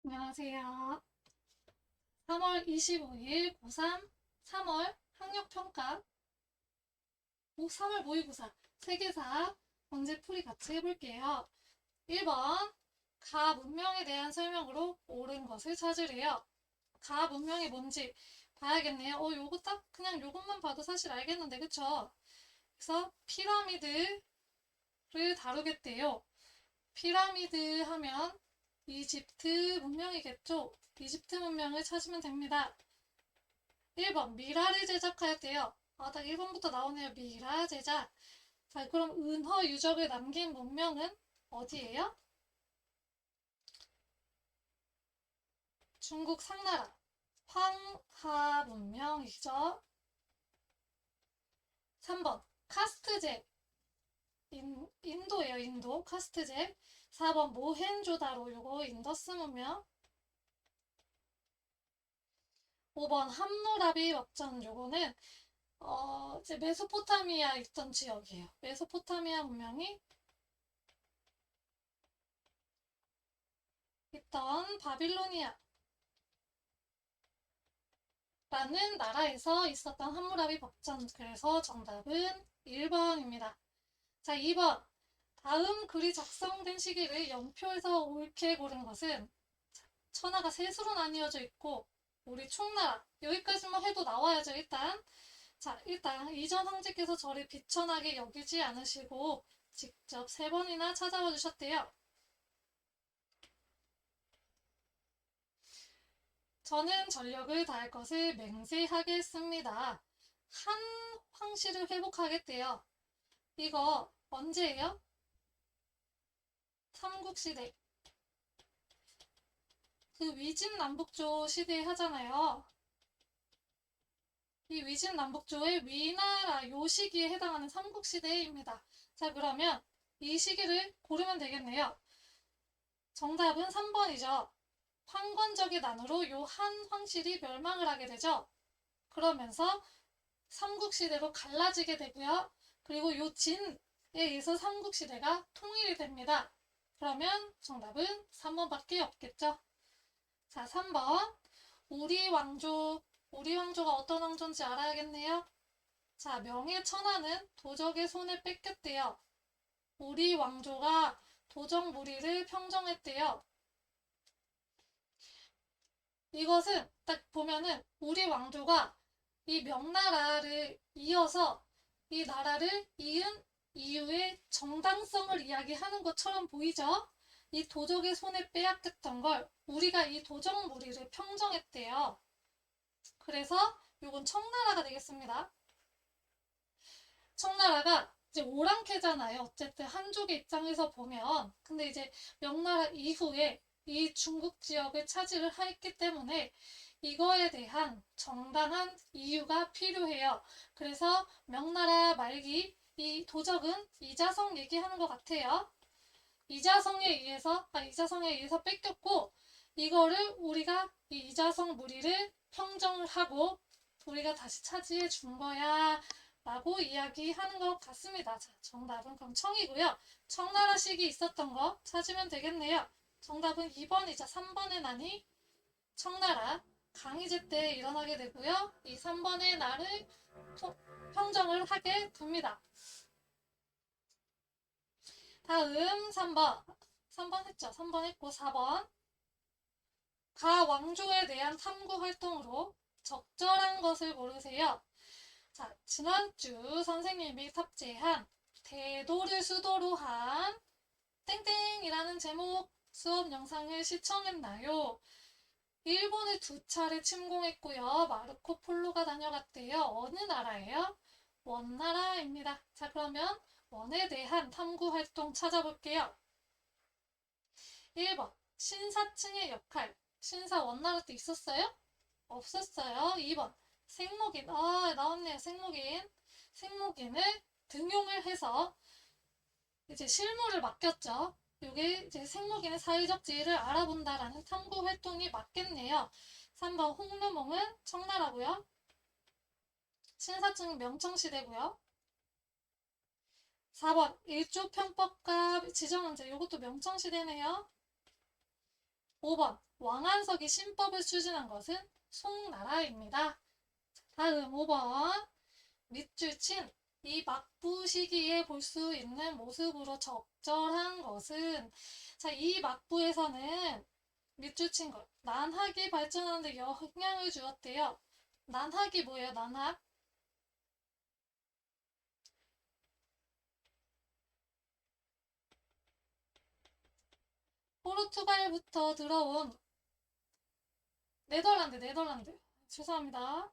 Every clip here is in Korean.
안녕하세요. 3월 25일 고3 3월 학력평가 3월 모의고사 세계사 문제풀이 같이 해볼게요. 1번 가 문명에 대한 설명으로 옳은 것을 찾으래요. 가 문명이 뭔지 봐야겠네요. 요거 딱 그냥 요것만 봐도 사실 알겠는데 그쵸? 그래서 피라미드를 다루겠대요. 피라미드 하면 이집트 문명이겠죠? 이집트 문명을 찾으면 됩니다. 1번 미라를 제작하였대요. 딱 1번부터 나오네요. 미라 제작. 자, 그럼 은허 유적을 남긴 문명은 어디예요? 중국 상나라. 황하 문명이죠. 3번 카스트제. 인도예요. 인도 카스트제. 4번 모헨조다로. 요거 인더스 문명. 5번 함무라비 법전. 요거는 이제 메소포타미아 있던 지역이에요. 메소포타미아 문명이 있던 바빌로니아 라는 나라에서 있었던 함무라비 법전. 그래서 정답은 1번입니다. 자, 2번. 다음 글이 작성된 시기를 연표에서 옳게 고른 것은 천하가 셋으로 나뉘어져 있고 우리 총나라 여기까지만 해도 나와야죠. 일단 이전 황제께서 저를 비천하게 여기지 않으시고 직접 3번이나 찾아와 주셨대요. 저는 전력을 다할 것을 맹세하겠습니다. 한 황실을 회복하겠대요. 이거 언제예요? 삼국시대. 그 위진남북조 시대 하잖아요. 이 위진남북조의 위나라 요 시기에 해당하는 삼국시대입니다. 자, 그러면 이 시기를 고르면 되겠네요. 정답은 3번이죠. 황건적의 난으로 요 한 황실이 멸망을 하게 되죠. 그러면서 삼국시대로 갈라지게 되고요. 그리고 요 진에 의해서 삼국시대가 통일이 됩니다. 그러면 정답은 3번밖에 없겠죠. 자, 3번. 우리 왕조. 우리 왕조가 어떤 왕조인지 알아야겠네요. 자, 명예천하는 도적의 손에 뺏겼대요. 우리 왕조가 도적 무리를 평정했대요. 이것은 딱 보면은 우리 왕조가 이 명나라를 이어서 이 나라를 이은 이유의 정당성을 이야기하는 것처럼 보이죠? 이 도적의 손에 빼앗겼던 걸 우리가 이 도적 무리를 평정했대요. 그래서 요건 청나라가 되겠습니다. 청나라가 이제 오랑캐잖아요. 어쨌든 한족의 입장에서 보면. 근데 이제 명나라 이후에 이 중국 지역을 차지를 했기 때문에 이거에 대한 정당한 이유가 필요해요. 그래서 명나라 말기 이 도적은 이자성 얘기하는 것 같아요. 이자성에 의해서 뺏겼고, 이거를 우리가 이 이자성 무리를 평정을 하고, 우리가 다시 차지해 준 거야. 라고 이야기하는 것 같습니다. 자, 정답은 그럼 청이고요. 청나라식이 있었던 거 찾으면 되겠네요. 정답은 2번이자 3번의 난이 청나라 강희제 때 일어나게 되고요. 이 3번의 날을 평정을 하게 됩니다. 다음 3번. 3번 했죠? 3번 했고 4번. 가 왕조에 대한 탐구 활동으로 적절한 것을 고르세요. 자, 지난주 선생님이 탑재한 대도를 수도로 한 땡땡이라는 제목 수업 영상을 시청했나요? 일본을 2차례 침공했고요. 마르코 폴로가 다녀갔대요. 어느 나라예요? 원나라입니다. 자, 그러면 원에 대한 탐구 활동 찾아볼게요. 1번 신사층의 역할. 신사 원나라 때 있었어요? 없었어요. 2번 생목인. 나왔네요. 생목인. 생목인을 등용을 해서 이제 실무를 맡겼죠. 이게 이제 생목인의 사회적 지위를 알아본다라는 탐구 활동이 맞겠네요. 3번 홍루몽은 청나라고요. 신사층 명청시대고요. 4번 일조편법과 지정헌재. 이것도 명청시대네요. 5번 왕안석이 신법을 추진한 것은 송나라입니다. 다음 5번 밑줄 친 이 막부 시기에 볼 수 있는 모습으로 적절한 것은 자, 이 막부에서는 밑줄 친 것 난학이 발전하는데 영향을 주었대요. 난학이 뭐예요? 난학? 포르투갈부터 들어온 네덜란드. 죄송합니다.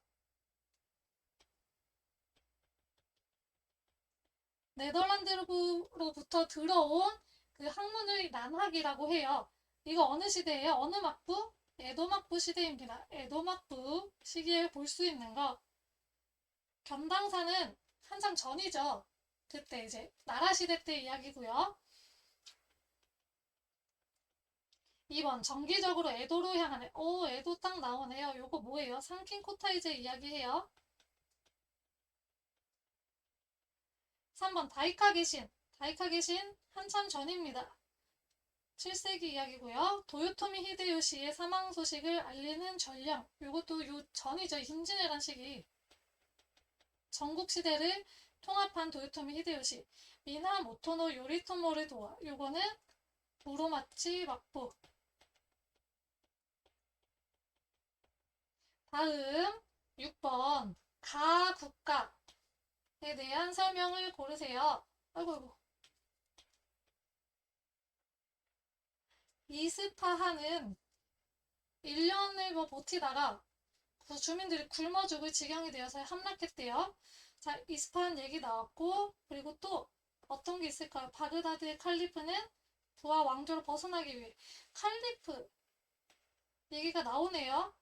네덜란드로부터 들어온 그 학문을 난학이라고 해요. 이거 어느 시대예요? 어느 막부? 에도 막부 시대입니다. 에도 막부 시기에 볼 수 있는 거. 견당사는 한참 전이죠. 그때 이제 나라 시대 때 이야기고요. 2번 정기적으로 에도로 향하는 에도 딱 나오네요. 요거 뭐예요? 상킨 코타이제 이야기해요. 3번 다이카 계신 한참 전입니다. 7세기 이야기고요. 도요토미 히데요시의 사망 소식을 알리는 전령. 요것도 요 전이죠. 힘진해란 시기. 전국 시대를 통합한 도요토미 히데요시. 미나모토노 요리토모를 도와. 요거는 무로마치 막부. 다음 6번 가국가에 대한 설명을 고르세요. 아이고. 이스파하는 1년을 버티다가 주민들이 굶어 죽을 지경이 되어서 함락했대요. 자, 이스파한 얘기 나왔고, 그리고 또 어떤 게 있을까요? 바그다드의 칼리프는 부하 왕조를 벗어나기 위해 칼리프 얘기가 나오네요.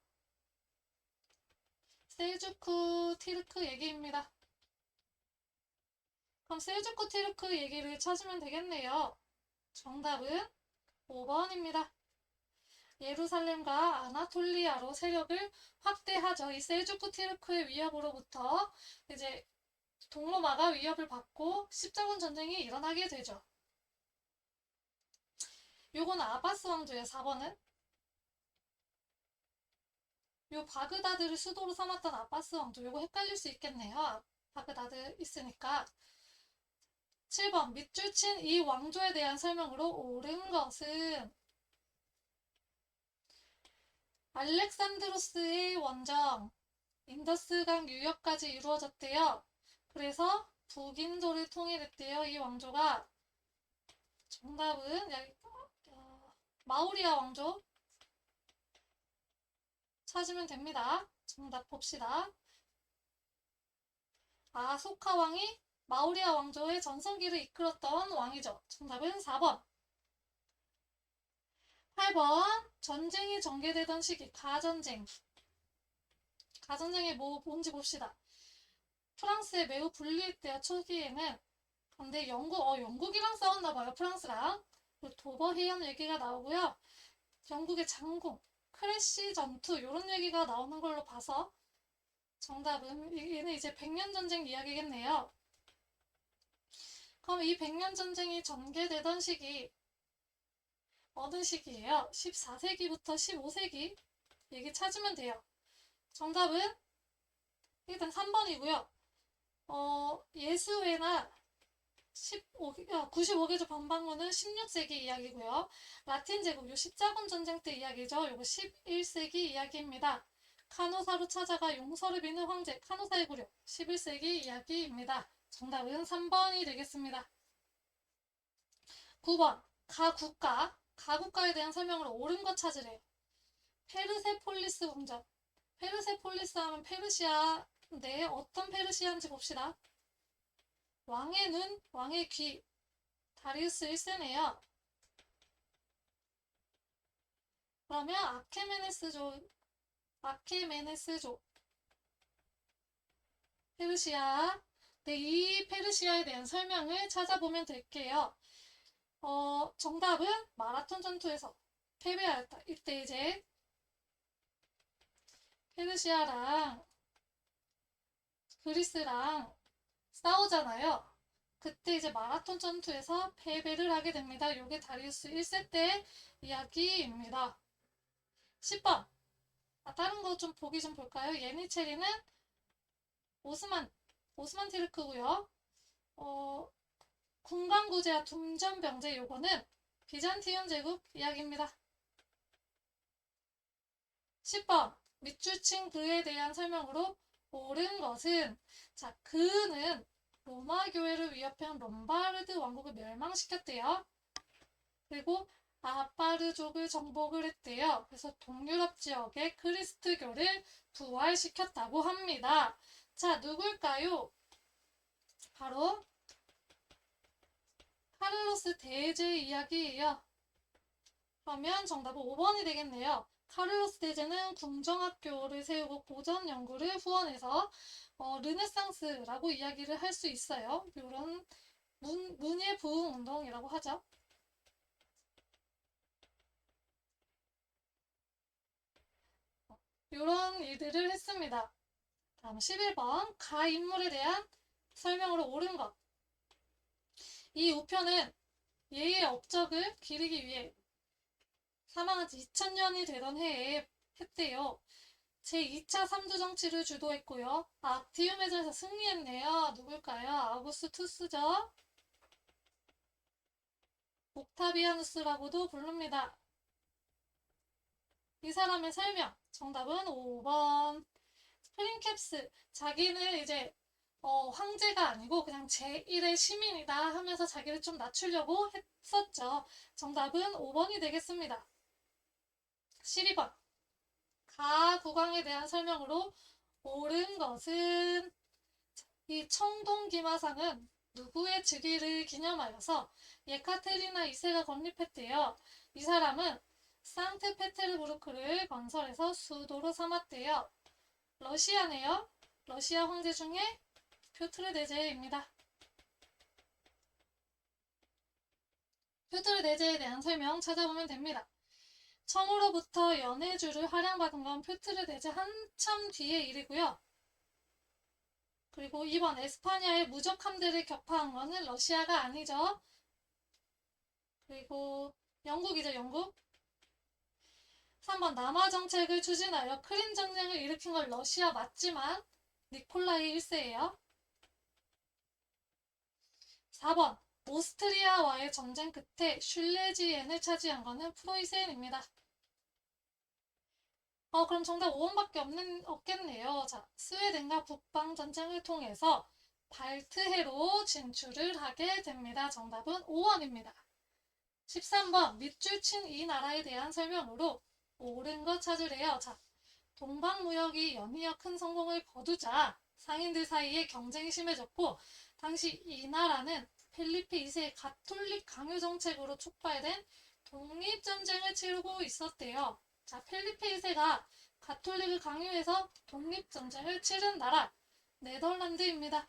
셀주크 티르크 얘기입니다. 그럼 셀주크 티르크 얘기를 찾으면 되겠네요. 정답은 5번입니다. 예루살렘과 아나톨리아로 세력을 확대하죠. 이 셀주크 티르크의 위협으로부터 이제 동로마가 위협을 받고 십자군 전쟁이 일어나게 되죠. 요건 아바스 왕조의 4번은 요 바그다드를 수도로 삼았던 아바스 왕조. 요거 헷갈릴 수 있겠네요. 바그다드 있으니까. 7번 밑줄 친 이 왕조에 대한 설명으로 옳은 것은 알렉산드로스의 원정 인더스강 유역까지 이루어졌대요. 그래서 북인도를 통일했대요. 이 왕조가. 정답은 마우리아 왕조 찾으면 됩니다. 정답 봅시다. 아소카 왕이 마우리아 왕조의 전성기를 이끌었던 왕이죠. 정답은 4번. 8번 전쟁이 전개되던 시기 가전쟁. 가전쟁이 뭔지 봅시다. 프랑스에 매우 불리했대요. 초기에는. 근데 영국이랑 싸웠나봐요. 프랑스랑. 도버 해협 얘기가 나오고요. 영국의 장군, 크래시 전투 이런 얘기가 나오는 걸로 봐서 정답은 얘는 이제 백년전쟁 이야기겠네요. 그럼 이 백년전쟁이 전개되던 시기 어느 시기예요? 14세기부터 15세기 얘기 찾으면 돼요. 정답은 일단 3번이고요. 예수회나 95개조 방방문은 16세기 이야기고요. 라틴 제국, 요 십자군 전쟁 때 이야기죠. 요거 11세기 이야기입니다. 카노사로 찾아가 용서를 비는 황제, 카노사의 굴욕, 11세기 이야기입니다. 정답은 3번이 되겠습니다. 9번, 가국가에 대한 설명으로 옳은 것 찾으래요. 페르세폴리스 궁전. 페르세폴리스 하면 페르시아인데 어떤 페르시아인지 봅시다. 왕의 눈, 왕의 귀. 다리우스 1세네요. 그러면 아케메네스족. 페르시아. 네, 이 페르시아에 대한 설명을 찾아보면 될게요. 정답은 마라톤 전투에서 패배하였다. 이때 이제 페르시아랑 그리스랑 싸우잖아요. 그때 이제 마라톤 전투에서 패배를 하게 됩니다. 요게 다리우스 1세 때 이야기입니다. 10번. 다른 거 좀 보기 좀 볼까요? 예니체리는 오스만, 오스만티르크고요. 군광구제와 둠전병제 요거는 비잔티움 제국 이야기입니다. 10번. 밑줄 친 그에 대한 설명으로 옳은 것은 자, 그는 로마 교회를 위협한 롬바르드 왕국을 멸망시켰대요. 그리고 아파르족을 정복을 했대요. 그래서 동유럽 지역의 그리스도교를 부활시켰다고 합니다. 자, 누굴까요? 바로 카를로스 대제 이야기예요. 그러면 정답은 5번이 되겠네요. 카를로스 대제는 궁정학교를 세우고 고전 연구를 후원해서 르네상스라고 이야기를 할 수 있어요. 이런 문예 부흥 운동이라고 하죠. 이런 일들을 했습니다. 다음 11번 가 인물에 대한 설명으로 옳은 것. 이 우표는 예의 업적을 기리기 위해 사망한 지 2000년이 되던 해에 했대요. 제2차 삼두정치를 주도했고요. 악티움의전에서 승리했네요. 누굴까요? 아우구스투스죠. 옥타비아누스라고도 부릅니다. 이 사람의 설명. 정답은 5번. 프린캡스. 자기는 이제 황제가 아니고 그냥 제1의 시민이다 하면서 자기를 좀 낮추려고 했었죠. 정답은 5번이 되겠습니다. 12번. 가 국왕에 대한 설명으로 옳은 것은 이 청동기마상은 누구의 즉위를 기념하여서 예카테리나 2세가 건립했대요. 이 사람은 상트페테르부르크를 건설해서 수도로 삼았대요. 러시아네요. 러시아 황제 중에 표트르 대제입니다. 표트르 대제에 대한 설명 찾아보면 됩니다. 처음으로부터 연해주를 할양받은 건 표트르 대제 한참 뒤의 일이고요. 그리고 2번 에스파냐의 무적 함대를 격파한 거는 러시아가 아니죠. 그리고 영국이죠, 영국. 3번 남하 정책을 추진하여 크림 전쟁을 일으킨 건 러시아 맞지만 니콜라이 1세예요. 4번 오스트리아와의 전쟁 끝에 슐레지엔을 차지한 거는 프로이센입니다. 그럼 정답 5번밖에 없겠네요. 자, 스웨덴과 북방 전쟁을 통해서 발트해로 진출을 하게 됩니다. 정답은 5번입니다. 13번 밑줄 친 이 나라에 대한 설명으로 옳은 거 찾으래요. 자, 동방무역이 연이어 큰 성공을 거두자 상인들 사이에 경쟁이 심해졌고 당시 이 나라는 펠리페 2세의 가톨릭 강요 정책으로 촉발된 독립전쟁을 치르고 있었대요. 자, 펠리페 2세가 가톨릭을 강요해서 독립전쟁을 치른 나라 네덜란드입니다.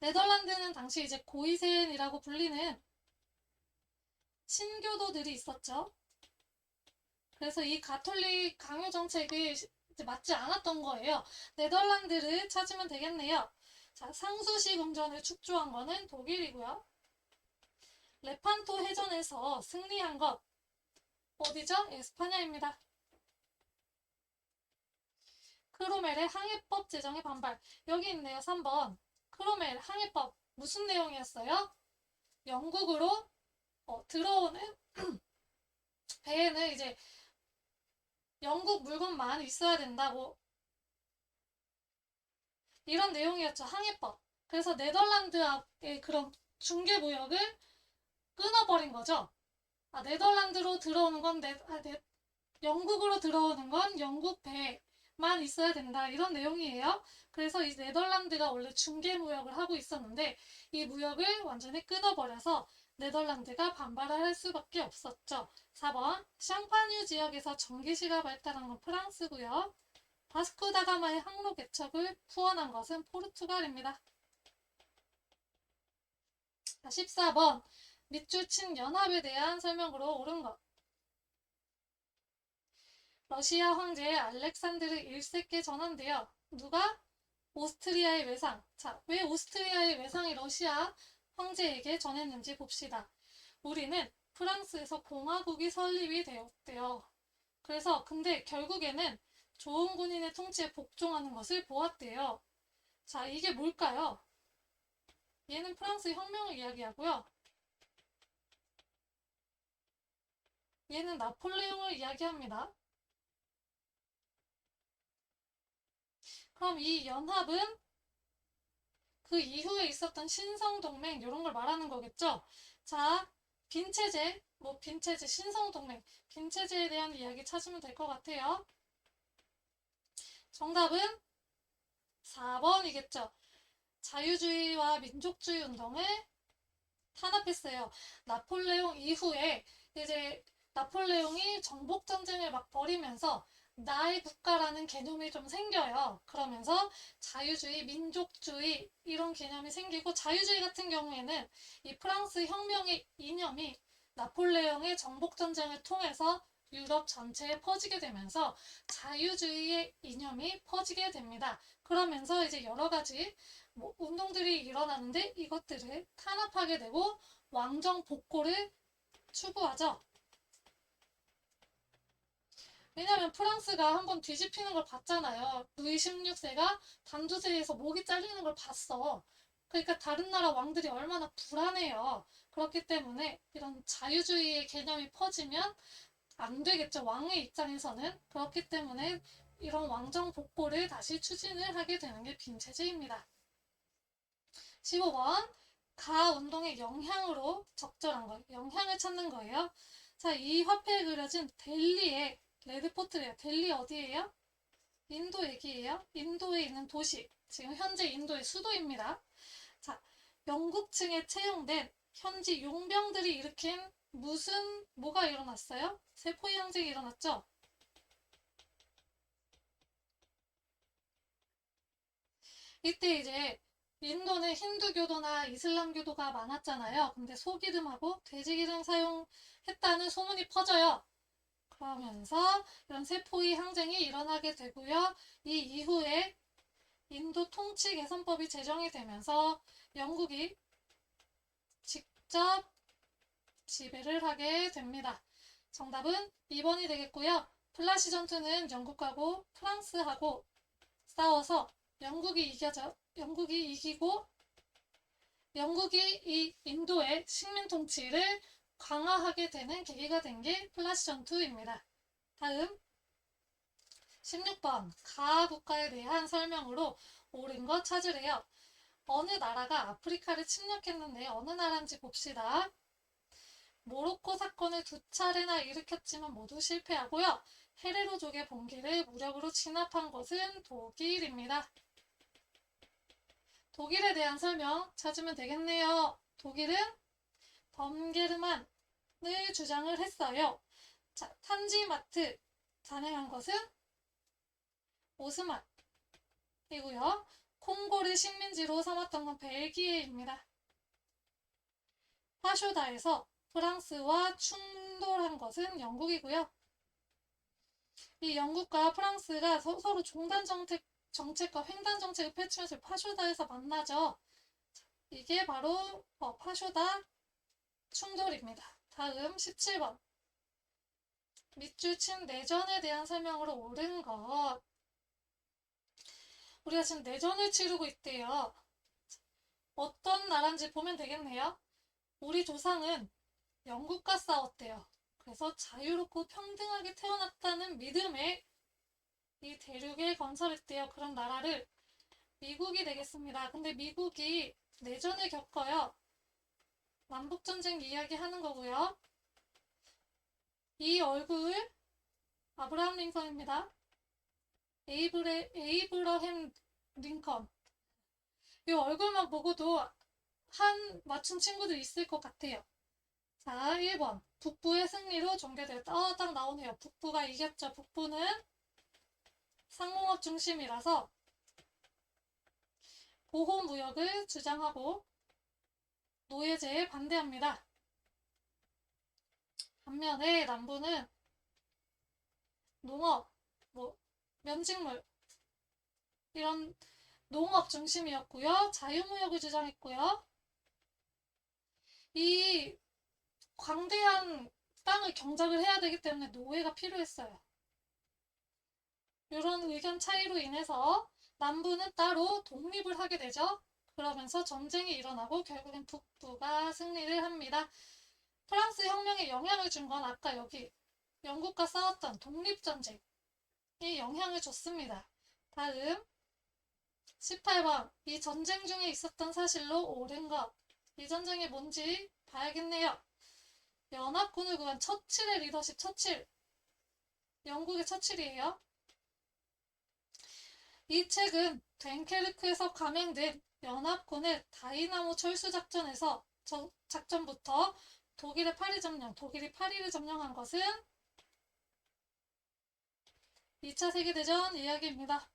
네덜란드는 당시 이제 고이센이라고 불리는 신교도들이 있었죠. 그래서 이 가톨릭 강요 정책이 맞지 않았던 거예요. 네덜란드를 찾으면 되겠네요. 자, 상수시 궁전을 축조한 거는 독일이고요. 레판토 해전에서 승리한 것 어디죠? 에스파냐입니다. 크로멜의 항해법 제정에 반발. 여기 있네요. 3번. 크로멜 항해법 무슨 내용이었어요? 영국으로 들어오는 배에는 이제 영국 물건만 있어야 된다고 이런 내용이었죠. 항해법. 그래서 네덜란드의 그런 중개무역을 끊어버린 거죠. 네덜란드로 들어오는 건 영국으로 들어오는 건 영국 배만 있어야 된다. 이런 내용이에요. 그래서 이 네덜란드가 원래 중개무역을 하고 있었는데 이 무역을 완전히 끊어버려서 네덜란드가 반발을 할 수밖에 없었죠. 4번 샹파뉴 지역에서 전기시가 발달한 건 프랑스고요. 바스코 다가마의 항로 개척을 후원한 것은 포르투갈입니다. 14번 밑줄 친 연합에 대한 설명으로 옳은 것. 러시아 황제 알렉산드르 1세께 전한대요. 누가? 오스트리아의 외상. 자, 왜 오스트리아의 외상이 러시아 황제에게 전했는지 봅시다. 우리는 프랑스에서 공화국이 설립이 되었대요. 그래서 근데 결국에는 좋은 군인의 통치에 복종하는 것을 보았대요. 자, 이게 뭘까요? 얘는 프랑스 혁명을 이야기하고요. 얘는 나폴레옹을 이야기합니다. 그럼 이 연합은 그 이후에 있었던 신성동맹 이런 걸 말하는 거겠죠? 자, 빈체제, 빈체제, 신성동맹, 빈체제에 대한 이야기 찾으면 될 것 같아요. 정답은 4번이겠죠. 자유주의와 민족주의 운동을 탄압했어요. 나폴레옹 이후에 이제 나폴레옹이 정복전쟁을 막 벌이면서 나의 국가라는 개념이 좀 생겨요. 그러면서 자유주의, 민족주의 이런 개념이 생기고 자유주의 같은 경우에는 이 프랑스 혁명의 이념이 나폴레옹의 정복전쟁을 통해서 유럽 전체에 퍼지게 되면서 자유주의의 이념이 퍼지게 됩니다. 그러면서 이제 여러 가지 운동들이 일어나는데 이것들을 탄압하게 되고 왕정 복고를 추구하죠. 왜냐면 프랑스가 한번 뒤집히는 걸 봤잖아요. 루이 16세가 단두대에서 목이 잘리는 걸 봤어. 그러니까 다른 나라 왕들이 얼마나 불안해요. 그렇기 때문에 이런 자유주의의 개념이 퍼지면 안 되겠죠. 왕의 입장에서는. 그렇기 때문에 이런 왕정 복고를 다시 추진을 하게 되는 게 빈체제입니다. 15번 가 운동의 영향으로 적절한 거 영향을 찾는 거예요. 자, 이 화폐에 그려진 델리의 레드포트래요. 델리 어디예요? 인도 얘기예요. 인도에 있는 도시. 지금 현재 인도의 수도입니다. 자, 영국층에 채용된 현지 용병들이 일으킨 뭐가 일어났어요? 세포의 항쟁이 일어났죠? 이때 이제 인도는 힌두교도나 이슬람교도가 많았잖아요. 근데 소기름하고 돼지기름 사용했다는 소문이 퍼져요. 그러면서 이런 세포의 항쟁이 일어나게 되고요. 이 이후에 인도 통치 개선법이 제정이 되면서 영국이 직접 지배를 하게 됩니다. 정답은 2번이 되겠고요. 플라시 전투는 영국하고 프랑스하고 싸워서 영국이 이기고 영국이 이 인도의 식민 통치를 강화하게 되는 계기가 된 게 플라시 전투입니다. 다음 16번 가 국가에 대한 설명으로 옳은 것 찾으래요. 어느 나라가 아프리카를 침략했는데 어느 나라인지 봅시다. 모로코 사건을 2차례나 일으켰지만 모두 실패하고요. 헤레로족의 본계를 무력으로 진압한 것은 독일입니다. 독일에 대한 설명 찾으면 되겠네요. 독일은 덤게르만을 주장을 했어요. 자, 탄지마트 단행한 것은 오스만이고요. 콩고를 식민지로 삼았던 건 벨기에입니다. 파쇼다에서 프랑스와 충돌한 것은 영국이고요. 이 영국과 프랑스가 서로 종단 정책과 횡단 정책을 펼치면서 파쇼다에서 만나죠. 이게 바로 파쇼다 충돌입니다. 다음 17번 밑줄 친 내전에 대한 설명으로 옳은 것. 우리가 지금 내전을 치르고 있대요. 어떤 나라인지 보면 되겠네요. 우리 조상은 영국과 싸웠대요. 그래서 자유롭고 평등하게 태어났다는 믿음에 이 대륙에 건설했대요. 그런 나라를 미국이 되겠습니다. 근데 미국이 내전을 겪어요. 남북전쟁 이야기하는 거고요. 이 얼굴 아브라함 링컨입니다. 에이브러햄 링컨. 이 얼굴만 보고도 한 맞춘 친구들 있을 것 같아요. 자, 1번. 북부의 승리로 종결되었다. 딱 나오네요. 북부가 이겼죠. 북부는 상공업 중심이라서 보호무역을 주장하고 노예제에 반대합니다. 반면에 남부는 농업, 면직물 이런 농업 중심이었고요. 자유무역을 주장했고요. 이 광대한 땅을 경작을 해야 되기 때문에 노예가 필요했어요. 이런 의견 차이로 인해서 남부는 따로 독립을 하게 되죠. 그러면서 전쟁이 일어나고 결국엔 북부가 승리를 합니다. 프랑스 혁명에 영향을 준 건 아까 여기 영국과 싸웠던 독립전쟁이 영향을 줬습니다. 다음 18번. 이 전쟁 중에 있었던 사실로 옳은 것. 이 전쟁이 뭔지 봐야겠네요. 연합군을 구한 처칠의 리더십. 처칠. 영국의 처칠이에요. 이 책은 됭케르크에서 감행된 연합군의 다이나모 철수작전에서 작전부터 독일이 파리를 점령한 것은 2차 세계대전 이야기입니다.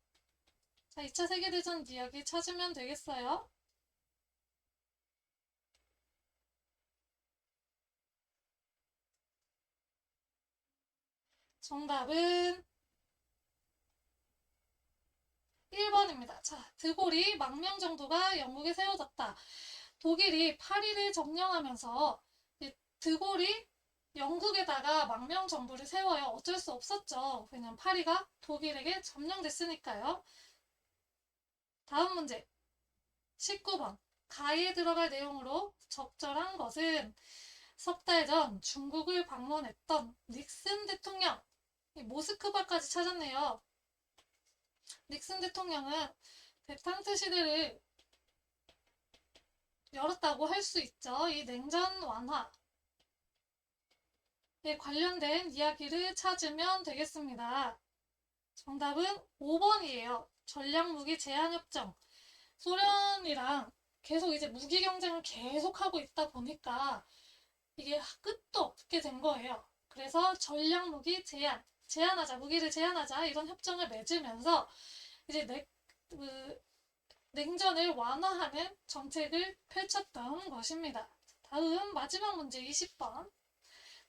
자, 2차 세계대전 이야기 찾으면 되겠어요. 정답은 1번입니다. 자, 드골이 망명정부가 영국에 세워졌다. 독일이 파리를 점령하면서 드골이 영국에다가 망명정부를 세워요. 어쩔 수 없었죠. 왜냐면 파리가 독일에게 점령됐으니까요. 다음 문제 19번. 가에 들어갈 내용으로 적절한 것은 석 달 전 중국을 방문했던 닉슨 대통령. 모스크바까지 찾았네요. 닉슨 대통령은 대탕트 시대를 열었다고 할 수 있죠. 이 냉전 완화에 관련된 이야기를 찾으면 되겠습니다. 정답은 5번이에요. 전략무기 제한협정. 소련이랑 계속 이제 무기 경쟁을 계속하고 있다 보니까 이게 끝도 없게 된 거예요. 그래서 전략무기 제한하자, 무기를 제한하자 이런 협정을 맺으면서 이제 냉전을 완화하는 정책을 펼쳤던 것입니다. 다음 마지막 문제 20번.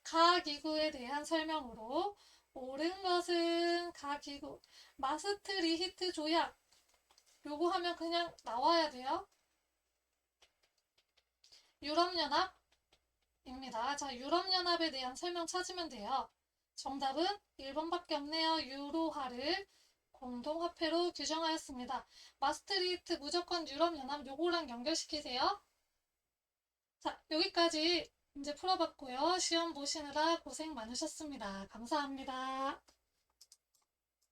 가기구에 대한 설명으로 옳은 것은 가기구. 마스트리히트 조약. 요거 하면 그냥 나와야 돼요. 유럽연합입니다. 자, 유럽연합에 대한 설명 찾으면 돼요. 정답은 1번밖에 없네요. 유로화를 공동화폐로 규정하였습니다. 마스트리히트 무조건 유럽연합 요거랑 연결시키세요. 자, 여기까지 문제 풀어봤고요. 시험 보시느라 고생 많으셨습니다. 감사합니다.